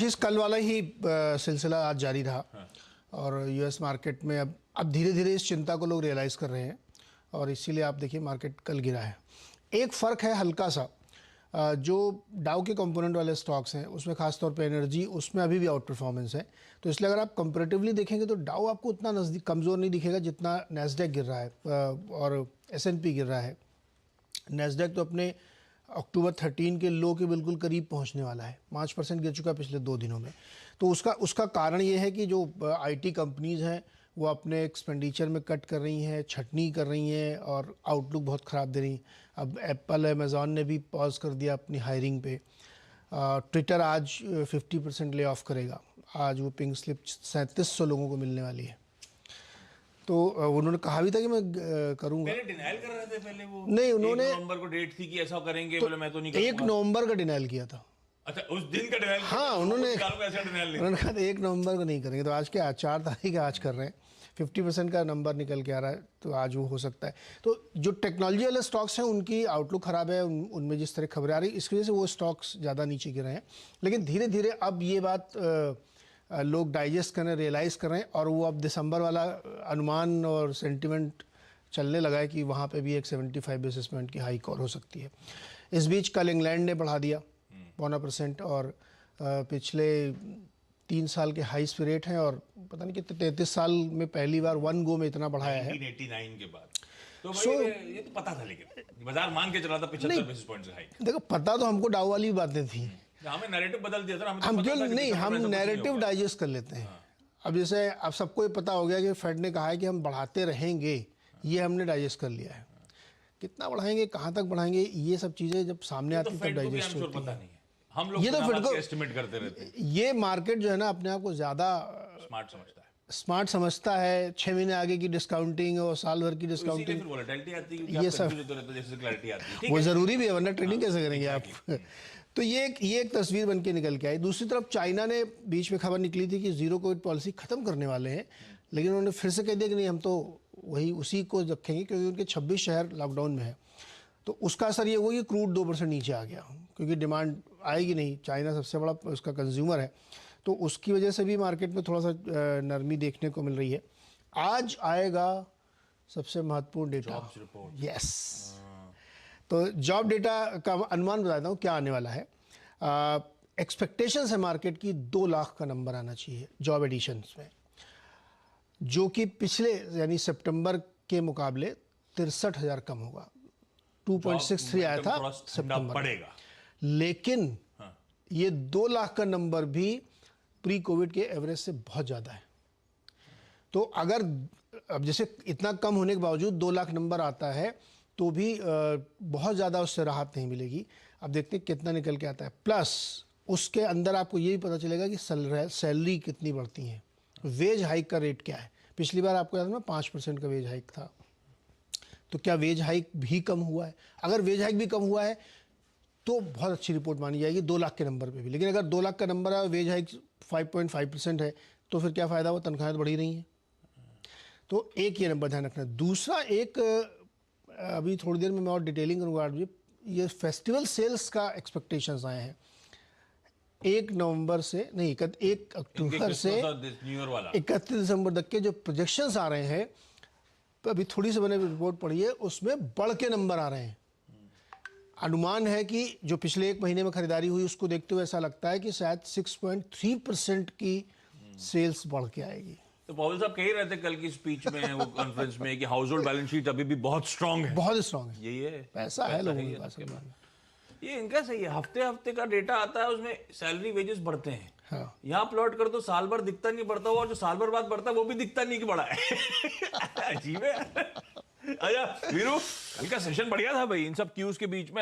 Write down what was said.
जिस कल वाला ही सिलसिला आज जारी रहा। हाँ। और यूएस मार्केट में अब धीरे धीरे इस चिंता को लोग रियलाइज़ कर रहे हैं और इसीलिए आप देखिए मार्केट कल गिरा है। एक फ़र्क है हल्का सा, जो डाउ के कंपोनेंट वाले स्टॉक्स हैं उसमें खासतौर पे एनर्जी, उसमें अभी भी आउट परफॉर्मेंस है। तो इसलिए अगर आप कंपैरेटिवली देखेंगे तो डाउ आपको उतना नज़दीक कमज़ोर नहीं दिखेगा जितना नैस्डैक गिर रहा है और एस&पी गिर रहा है। नैस्डैक तो अपने अक्टूबर 13 के लो के बिल्कुल करीब पहुंचने वाला है, 5% गिर चुका है पिछले 2 दिनों में। तो उसका कारण ये है कि जो आईटी कंपनीज़ हैं वो अपने एक्सपेंडिचर में कट कर रही हैं, छटनी कर रही हैं और आउटलुक बहुत ख़राब दे रही हैं। अब एप्पल, अमेज़ॉन ने भी पॉज कर दिया अपनी हायरिंग पे। ट्विटर आज 50% ले ऑफ करेगा। आज वो पिंक स्लिप 3700 लोगों को मिलने वाली है। तो उन्होंने कहा भी था कि मैं करूंगा। पहले डिनाइल कर रहे थे पहले वो, नहीं, उन्होंने 1 नवंबर को डेट थी कि ऐसा करेंगे, बोले मैं तो नहीं 1 नवंबर का डिनाइल किया था। अच्छा, उस दिन का डिनाइल? हाँ, उन्होंने कहा 1 नवंबर को नहीं करेंगे। तो आज क्या 4 तारीख आज कर रहे हैं, 50% का नंबर निकल के आ रहा है, तो आज वो हो सकता है। तो जो टेक्नोलॉजी वाले स्टॉक्स हैं उनकी आउटलुक ख़राब है, उनमें जिस तरह खबरें आ रही इसकी वजह से वो स्टॉक्स ज़्यादा नीचे गिर रहे हैं। लेकिन धीरे धीरे अब ये बात लोग डाइजेस्ट करने, रियलाइज़ कर रहे हैं और वो अब दिसंबर वाला अनुमान और सेंटिमेंट चलने लगा है कि वहाँ पे भी एक 75 बेसिस पॉइंट की हाइक और हो सकती है। इस बीच कल इंग्लैंड ने बढ़ा दिया 0.25% और पिछले 3 साल के हाईएस्ट पे रेट हैं और पता नहीं कितने 33 साल में पहली बार वन गो में इतना बढ़ाया है 1989 के बाद। तो भाई ये तो पता था, लेकिन बाजार मान के चला था 75 बेसिस पॉइंट से हाइक। देखो, पता तो हमको डाउ वाली बातें थी, हमें नैरेटिव बदल दिया था। हम क्यों नहीं, हम नैरेटिव डाइजेस्ट कर लेते हैं। अब जैसे अब सबको ये पता हो गया कि फेड ने कहा है कि हम बढ़ाते रहेंगे, ये हमने डाइजेस्ट कर लिया है। कितना बढ़ाएंगे, कहाँ तक बढ़ाएंगे, ये सब चीज़ें जब सामने आती तब डाइजेस्ट होती है। हम लोग ये तो फेड को एस्टिमेट करते रहते हैं। ये मार्केट जो है ना अपने आप को ज़्यादा स्मार्ट समझता है। 6 महीने आगे की डिस्काउंटिंग और साल भर की डिस्काउंटिंग, ये सब वो ज़रूरी भी है, वरना ट्रेडिंग कैसे करेंगे आप। तो ये एक तस्वीर बन के निकल के आई। दूसरी तरफ चाइना ने बीच में खबर निकली थी कि ज़ीरो कोविड पॉलिसी ख़त्म करने वाले हैं, लेकिन उन्होंने फिर से कह दिया कि नहीं, हम तो वही उसी को रखेंगे क्योंकि उनके 26 शहर लॉकडाउन में है। तो उसका असर ये हुआ कि क्रूड 2% नीचे आ गया क्योंकि डिमांड आएगी नहीं। चाइना सबसे बड़ा उसका कंज्यूमर है, तो उसकी वजह से भी मार्केट में थोड़ा सा नरमी देखने को मिल रही है। आज आएगा सबसे महत्वपूर्ण डेटा, यस। तो जॉब डेटा का अनुमान बताता हूँ क्या आने वाला है। एक्सपेक्टेशंस है मार्केट की 2 लाख का नंबर आना चाहिए जॉब एडिशंस में, जो कि पिछले यानी सितंबर के मुकाबले 63,000 कम होगा। 2.63 आया था सितंबर पड़ेगा, लेकिन ये 2 लाख का नंबर भी प्री कोविड के एवरेज से बहुत ज़्यादा है। तो अगर अब जैसे इतना कम होने के बावजूद 2 लाख नंबर आता है तो भी बहुत ज़्यादा उससे राहत नहीं मिलेगी। अब देखते हैं कितना निकल के आता है। प्लस उसके अंदर आपको ये भी पता चलेगा कि सैलरी कितनी बढ़ती हैं, वेज हाइक का रेट क्या है। पिछली बार आपको याद है ना 5% का वेज हाइक था, तो क्या वेज हाइक भी कम हुआ है? अगर वेज हाइक भी कम हुआ है तो बहुत अच्छी रिपोर्ट मानी जाएगी 2 लाख के नंबर पे भी। लेकिन अगर 2 लाख का नंबर है और वेज हाइक 5.5% है तो फिर क्या फ़ायदा, वो तनख्वाहें बढ़ी रही हैं। तो एक ये नंबर ध्यान रखना। दूसरा, एक अभी थोड़ी देर में मैं और डिटेलिंग करूँगा, ये फेस्टिवल सेल्स का एक्सपेक्टेशंस आए हैं 1 नवंबर से नहीं, 1 अक्टूबर से 31 दिसंबर तक के जो प्रोजेक्शंस आ रहे हैं, अभी थोड़ी सी मैंने रिपोर्ट पढ़ी है, उसमें बढ़ के नंबर आ रहे हैं। अनुमान है कि जो पिछले 1 महीने में खरीदारी हुई उसको देखते हुए ऐसा लगता है कि शायद 6.3% की सेल्स बढ़ के आएगी। तो पॉवेल साहब कह ही रहे थे कल की स्पीच में, वो कॉन्फ्रेंस में, कि हाउस होल्ड बैलेंस शीट अभी भी बहुत स्ट्रांग है, बहुत स्ट्रांग है। यही है, पैसा है लोगों के पास। ये इनका सही है, हफ्ते का डेटा आता है, उसमें सैलरी वेजेस बढ़ते हैं। हाँ। यहाँ प्लॉट कर तो साल भर दिखता नहीं बढ़ता हुआ, और जो साल भर बाद बढ़ता है वो भी दिखता नहीं कि बढ़ा है। अजीब है। अच्छा वीरू, कल का सेशन बढ़िया था भाई इन सब क्यूज के बीच में।